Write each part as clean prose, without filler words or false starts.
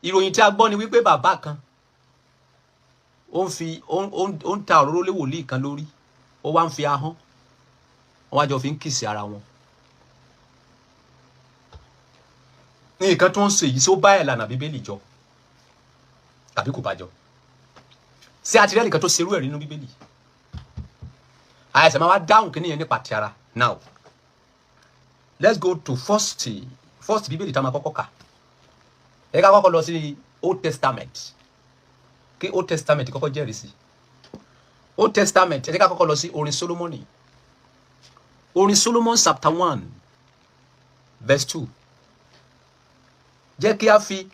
ìròyìn tí a gbọ́ ni wípé bàbá kan ó ń ta òróró lé wòlíì kan lórí, ó wá ń fi ahọ́n, wọ́n wá jọ fi ń kìsì ara wọn. nǹkan tó ń ṣe yìí, ṣó bá ìlànà bíbélì jọ tàbí kò bá jọ? ṣé a ti rí ẹnìkan tó ṣerú ẹ̀ nínú bíbélì? àìsàn máa wá dáhùn kí nìyẹn nípa ti ara. Now let's go to first bíbélì tá a máa kọ́kọ́ kà. ẹ ká kọ́kọ́ lọ sí Old Testament, kí Old Testament kọ́kọ́ jẹ́rìí sí. Old Testament, ẹ ká kọ́kọ́ lọ sí orin Solomoni, orin Solomon chapter 1 verse 2. jẹ́ kí a fi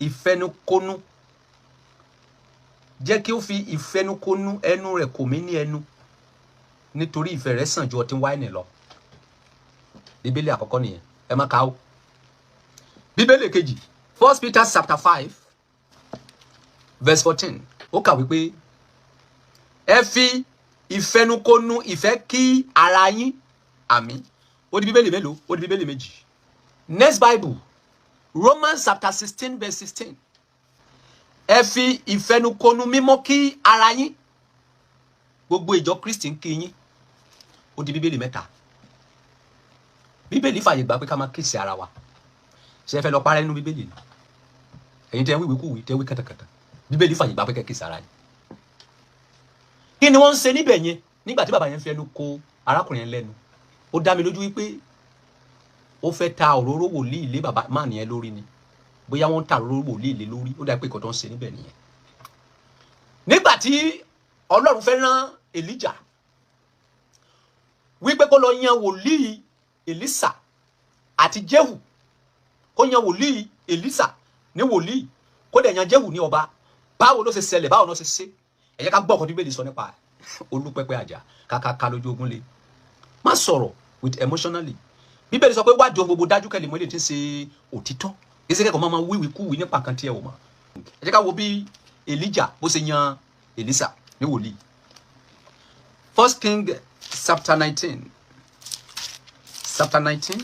ìfẹnukonu, jẹ́ kí ó fi ìfẹnukonu ẹnu rẹ̀ kò mí ní ẹnu, nítorí ìfẹ́ rẹ̀ sàn ju ọtí wáìnì lọ. bíbélì àkọ́kọ́ nìyẹn, ẹ má kà ó. bíbélì kejì, 1 Peter chapter 5 verse 14, ó kà wípé ẹ fi ìfẹnukonu ìfẹ́ kí ara yín. àmín. ó di bíbélì mélòó? ó di bíbélì méjì. Next Bible, Romans chapter 16 verse 16. ẹ fi ìfẹnukonu mímọ́ kí ara yín. gbogbo ìjọ Kristi ń kí yín. ó di bíbélì mẹ́ta. bíbélì fàyè gbà pé ká máa kíìsì ara wa. ṣé ẹ fẹ́ lọ parẹ́ nínú bíbélì ni? ẹ̀yin tẹ́ ń wíwí kúwì, tẹ́ ń wí kàtàkàtà. bíbélì fàyè gbà pé kẹ́ kíìsì ara yín. kí ni wọ́n ń ṣe níbẹ̀ yẹn nígbà tí bàbá yẹn fi ẹnu ko arákùnrin yẹn lẹ́nu? ó dá mi lójú wípé ó fẹ́ ta òróró wòlíì lé bàbá máà nìyẹn lórí ni. bóyá wọ́n ń ta òróró wòlíì lé lórí, ó dá pé nǹkan tó ń ṣe níbẹ̀ nìyẹn. nígbà tí Ọlọ́run fẹ́ rán Èlíjà wípé kó lọ yan wòlíì Èlísà àti Jéhù, kó yan wòlíì Èlísà ní wòlíì, kó dẹ̀ yan Jéhù ní ọba, báwo ló ṣe ṣẹlẹ̀, báwo ló ṣe ṣe? ẹ jẹ́ ká gbọ́ ọ̀kan tí Bíbélì sọ nípa olúpẹ́pẹ́ àjà ká lójú ogun lé. má sọ̀rọ̀ with emotionally. Bíbélì sọ pé wádìí ohun gbogbo dájú kẹ́lẹ́ mọ́ lè ti ṣe òtítọ́. kí ṣe kẹ́kọ̀ọ́ máa wíwí kúwì nípa kan tí ẹ ò mọ̀. ẹ jẹ́ ká wo bí Èlíjà bó ṣe yan Èlísà ní wòlíì. 1 King chapter 19. Chapter 19.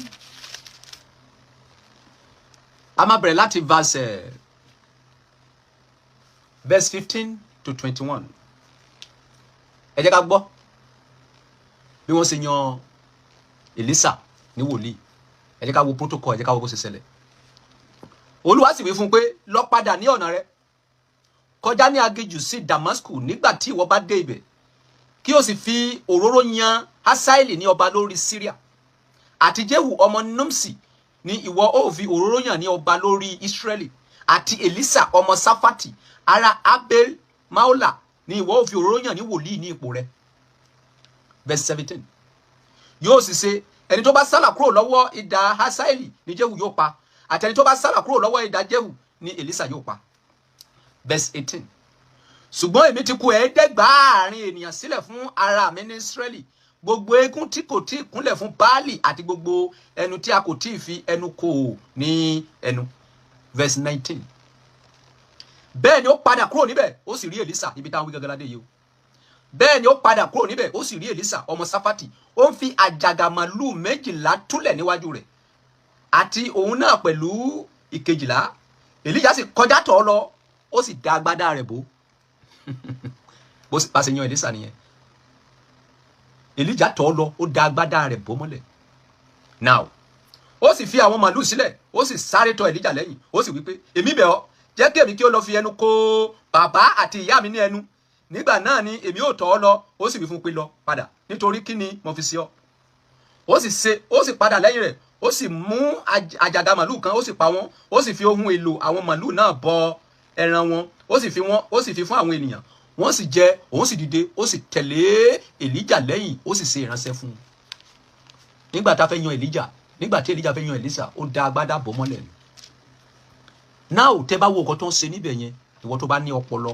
a máa bẹ̀rẹ̀ láti verse 15 to 21. ẹ jẹ́ ká gbọ́ bí wọ́n ṣe yan Èlísà ní wòlíì. ẹ jẹ́ ká wo protocol, ẹ jẹ́ ká wo bó ṣe ṣẹlẹ̀. Olúwa sì wí fún un pé lọ padà ní ọ̀nà rẹ, kọjá ní aginjù sí Damasku nígbà tí ìwọ bá dé ibẹ̀, kí o sì fi òróró yan Hasaeli ní ọba lórí Syria, àti Jehu ọmọ Nimṣi ní ìwọ ó fi òróró yàn ní ọba lórí Israeli, àti Èlísà ọmọ Safati ará Abel Maola ní ìwọ ó fi òróró yàn ní wòlíì ní ipò rẹ. Verse 17. yóò sì ṣe, ẹni tó bá sálà kúrò lọ́wọ́ idà Hasaeli ní Jehu yóò pa, àti ẹni tó bá sálà kúrò lọ́wọ́ idà Jehu ní Èlísà yóò pa. Verse 18. ṣùgbọ́n èmi ti kù ẹ̀ẹ́dẹ́gbàárin ènìyàn sílẹ̀ fún ara mi ní Israeli, gbogbo eégún tí kò tí ì kúnlẹ̀ fún Baali àti gbogbo ẹnu tí a kò tí ì fi ẹnu kò ní ẹnu. Verse 19. bẹ́ẹ̀ ni ó padà kúrò níbẹ̀, ó sì rí Èlísà, ibi táwọn wí gẹ́gẹ́ ládé yìí o. bẹ́ẹ̀ ni ó padà kúrò níbẹ̀, ó sì rí Èlísà ọmọ Safati, ó ń fi àjàgà màlúù 12 túlẹ̀ níwájú rẹ̀, àti òun náà pẹ̀lú ìkejìlá. Èlíjà sì kọjá tọ̀ ọ́ lọ, ó sì dá agbádá rẹ̀ bò. bó bá ṣe yan Èlísà nìyẹn. Èlíjà tọ̀ ọ́ lọ, ó dá agbádá rẹ̀ bò mọ́lẹ̀. Now ó sì fi àwọn màlúù sílẹ̀, ó sì sáré tọ̀ Èlíjà lẹ́yìn, ó sì wí pé èmi bẹ̀ ọ́, jẹ́ kí èmi kí ó lọ fi ẹnu kò bàbá àti ìyá mi ní ẹnu, nígbà náà ni èmi ò tọ̀ ọ́ lọ. ó sì wí fún pé lọ padà, nítorí kí ni mo fi sí ọ. ó sì padà lẹ́yìn rẹ̀, ó sì mú àjàgà màlúù kan, ó sì pa wọ́n, ó sì fi ohun èlò àwọn màlúù náà bọ ẹran wọn, ó sì fi fún àwọn ènìyàn, wọ́n sì jẹ, òun sì dìde, ó sì tẹ̀lé Èlíjà lẹ́yìn, ó sì ṣe ìránṣẹ́ fún un. nígbà tá fẹ́ yan Èlíjà, nígbà tí Èlíjà fẹ́ yan Èlísà, ó dá agbádá bò mọ́lẹ̀ ni. Now tẹ́ bá wo nǹkan tó ń ṣe níbẹ̀ yẹn, ìwọ tó bá ní ọpọlọ,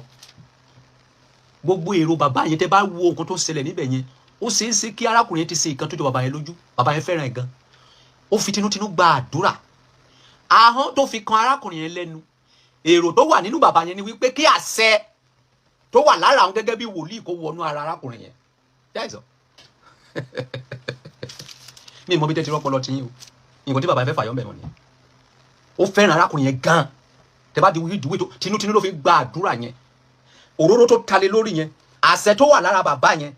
gbogbo èrò bàbá yẹn, tẹ́ bá wo nǹkan tó ń ṣẹlẹ̀ níbẹ̀ yẹn, ó ṣeé ṣe kí arákùnrin yẹn ti ṣe nǹkan tó jọ bàbá yẹn lójú. bàbá yẹn fẹ́ràn ẹ̀ gan, ó fi tinútinú gba àdúrà. ahọ́n tó fi kan arákùnrin yẹn lẹ́nu, èrò tó wà nínú bàbá yẹn ni wípé kí àṣẹ tó wà lára àwọn gẹ́gẹ́ bí wòlíì kó wọnú ara arákùnrin yẹn. dáìsọ mi mọ bí tẹ́tí rọ́pọlọ ti yín o, nǹkan tí bàbá yẹn fẹ́ fàyọ́ mẹ́wọ̀n ni. ó fẹ́ràn arákùnrin yẹn gan, tẹ́ bá di wíìdúwìí tó tinútinú ló fi gba àdúrà yẹn òróró tó talé lórí yẹn àṣẹ tó wà lára bàbá yẹn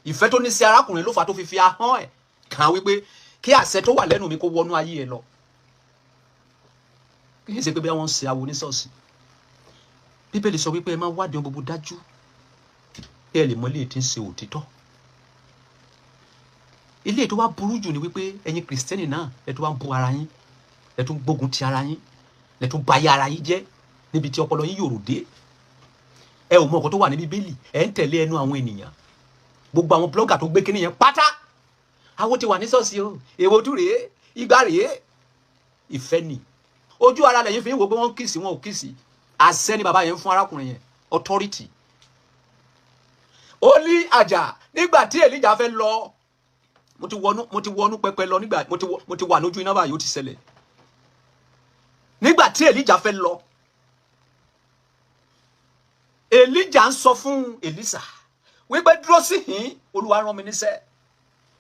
ìfẹ́ tó ní sí arákùnrin ló fà tó fi ahọ́n ẹ̀ kàn wípé kí àṣẹ tó wà lẹ́nu mi kó wọnú ayé ẹ lọ kì í ṣe pé bí wọ́n ń ṣe awo ní ṣọ́ọ̀ṣì bíbélì sọ wípé ẹ máa wádìí ohun gbogbo dájú kí ẹ lè mọ ilé tí ń ṣe òtítọ́ ilé tó wá burú jù ni wípé ẹ̀yin kìrìsìtẹ́nì náà ẹ tó wá ń bu ara yín ẹ tó ń gbógun ti ara yín ẹ tó ń ba ayé ara yín jẹ́ níbi tí ọpọlọ yín yòrò dé ẹ ò mọ nǹkan tó wà ní bíbélì ẹ ń tẹ̀lé ẹnu àwọn ènìyàn gbogbo àwọn blọ́gà tó gbé kíní yẹn pátá àwọn ti wà ní ṣọ́ọ̀ṣì o èwo ojú rèé ìgbà rèé ìfẹ́ ni ojú ara lẹ́yìn fi ń wo pé wọ́n kìsì wọn ò kìsì àṣẹ ni bàbá yẹn fún arákùnrin yẹn authority ó ní àjà nígbà tí Èlíjà fẹ́ lọ mo ti wọnú pẹpẹ lọ nígbà mo ti wà lójú iná báyìí ó ti ṣẹlẹ̀ nígbà tí Èlíjà fẹ́ lọ Èlíjà ń sọ fún Èlísà wípé dúró sí yín Olúwa rán mi níṣẹ́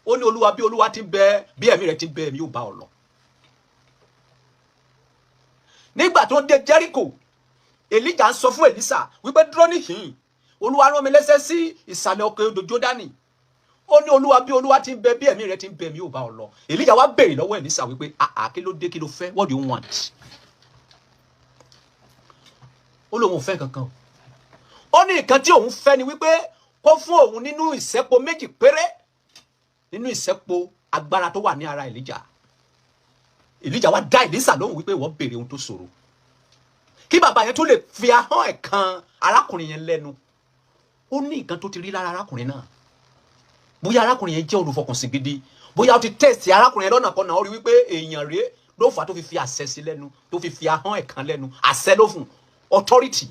ó ní Olúwa bí Olúwa ti bẹ bí ẹ̀mí rẹ̀ ti bẹ ẹ̀mí ò bá ọ lọ nígbà tó dé Jẹ́ríkò Èlíjà ń sọ fún Èlísà wípé dúró níhìn Olúwa rán mi lẹ́sẹ̀ sí ìsàlẹ̀ òkè odò Jódánì ó ní Olúwa bí Olúwa ti bẹ bí ẹ̀mí rẹ̀ ti bẹ ẹ̀mí ò bá ọ lọ Èlíjà wá béèrè lọ́wọ́ Èlísà wípé kí ló dé kí ló fẹ́ what do you want ó lóun ò fẹ́ kankan ó ní nǹkan tí òun fẹ́ ni wípé kó fún òun nínú ìṣẹ́po méjì péré nínú ìṣẹ́po agbára tó wà ní ara Èlíjà wá dá Èlísà lóhùn wípé wọ́n béèrè ohun tó ṣòro kí bàbá yẹn tó lè fi ahọ́n ẹ̀ kan arákùnrin yẹn lẹ́nu ó ní nǹkan tó ti rí lára arákùnrin náà bóyá arákùnrin yẹn jẹ́ olùfọkànsìn gidi bóyá ó ti tẹ̀sí arákùnrin yẹn lọ́nà kan náà ó rí wípé èèyàn rèé ló fà á tó fi àṣẹ sí lẹ́nu tó fi ahọ́n ẹ̀ kan lẹ́nu àṣẹ ló fún authority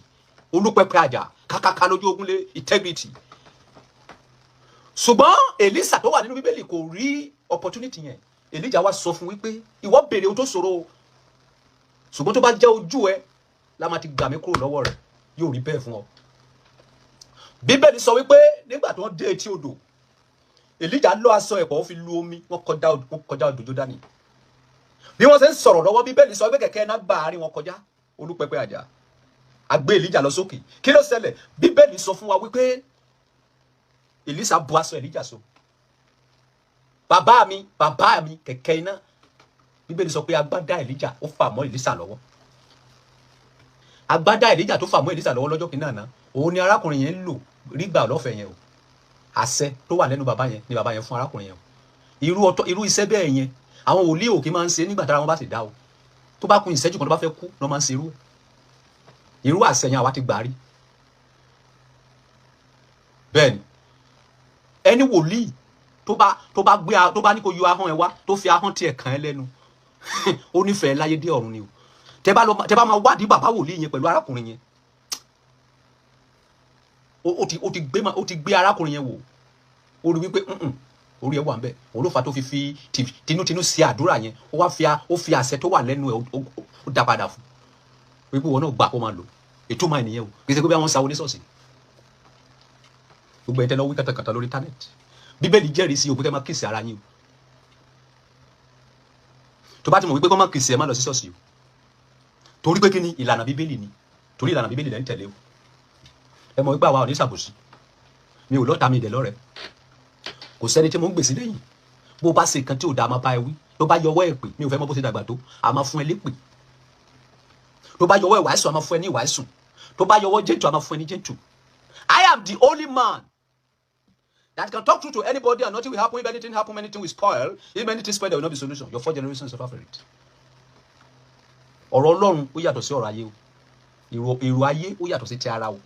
olúpẹpẹ àjà kàkàkà lójú ogunlé integrity ṣùgbọ́n Èlísà tó wà nínú bíbélì kò rí opportunity yẹn Èlíjà wá sọ fún wípé ìwọ béèrè ohun tó ṣòro ṣùgbọ́n tó bá jẹ́ ojú ẹ la máa ti gbà mí kúrò lọ́wọ́ rẹ̀ yóò rí bẹ́ẹ̀ fún ọ bíbélì sọ wípé nígbà tó ń dé etí odò Èlíjà lọ aṣọ ẹ̀pọ̀ ó fi lu omi wọ́n kọjá odò Jódánì bí wọ́n ṣe ń sọ̀rọ̀ lọ́wọ́ bíbélì sọ wípé kẹ̀kẹ́ náà gbà àárín wọn kọjá olúpẹpẹ àjà àgbé Èlíjà lọ sókè kí ló ṣẹlẹ̀ bíbélì sọ fún wa wípé Èlísà bu aṣọ Èlíjà so bàbá mi kẹ̀kẹ́ iná bíbélì sọ pé agbádá Èlíjà ó fà mọ́ Èlísà lọ́wọ́ agbádá Èlíjà tó fà mọ́ Èlísà lọ́wọ́ lọ́jọ́ kìíní àná òun ni arákùnrin yẹn ń lò rí gbà lọ́fẹ̀ẹ́ yẹn o àṣẹ tó wà lẹ́nu bàbá yẹn ni bàbá yẹn fún arákùnrin yẹn o irú iṣẹ́ bẹ́ẹ̀ yẹn àwọn wòlíì òkè máa ń ṣe nígbà tára wọn bá sì dá o tó bá kun ìṣẹ́jú kan tó bá fẹ́ kú lọ́ máa ń ṣe irú àṣẹ yẹn àwa ti gbà rí bẹ́ẹ̀ ni ẹni wòlíì tó bá ní kó yọ ahọ́n ẹ wá tó fi ahọ́n tiẹ̀ kàn ẹ́ lẹ́nu ó nífẹ̀ẹ́ láyé dé ọ̀run ni o tẹ́ bá máa wádìí bàbá wòlíì yẹn pẹ̀lú arákùnrin yẹn ó ti gbé arákùnrin yẹn wò ó rí wípé orí ẹ wà ń bẹ òun ló fà tó fi tinútinú sí àdúrà yẹn ó fi àṣẹ tó wà lẹ́nu ẹ ó dá padà fún wípé wọn náà gbà kó máa lò ètò máa nìyẹn o kì í ṣe pé bí àwọn sáwọ ní ṣọ́ọ̀ṣì gbogbo ẹ̀tẹ́ lọ wí kàtàkàtà lórí íńtánẹ́ẹ̀tì bíbélì jẹ́rìí sí òpin kẹ́ máa kìsì ara yín o tó bá ti mọ̀ wípé kọ́ máa kìsì ẹ má lọ sí ṣọ́ọ̀ṣì o torí pé kí ni ìlànà bíbélì ni torí ìlànà bíbélì lẹ́ ń tẹ̀lé o ẹ mọ̀ wípé àwa ò ní ṣàbòsí mi ò lọ́ta mi ìdẹ̀ lọ́rẹ̀ kò sẹ́ni tí mo ń gbèsè lẹ́yìn bó bá ṣe nǹkan tí ò dáa máa bá ẹ wí tó bá yọwọ́ ẹ̀ pè mi ò fẹ́ mọ̀ bó ṣe dàgbà tó a máa fún ẹ lépè tó bá yọwọ́ ìwàásù a máa fún ẹ ní ìwàásù tó bá yọwọ́ jẹ́ntù a máa fún ẹ ní jẹ́ntù I am the only man that can talk true to anybody and nothing will happen. If anything happen, anything will spoil. If anything spoil, there will not be solution. Your 4 generations suffer for it. Ọ̀rọ̀ Ọlọ́run ó yàtọ̀ sí ọ̀rọ̀ ayé o. Èrò ayé ó yàtọ̀ sí ti ara o.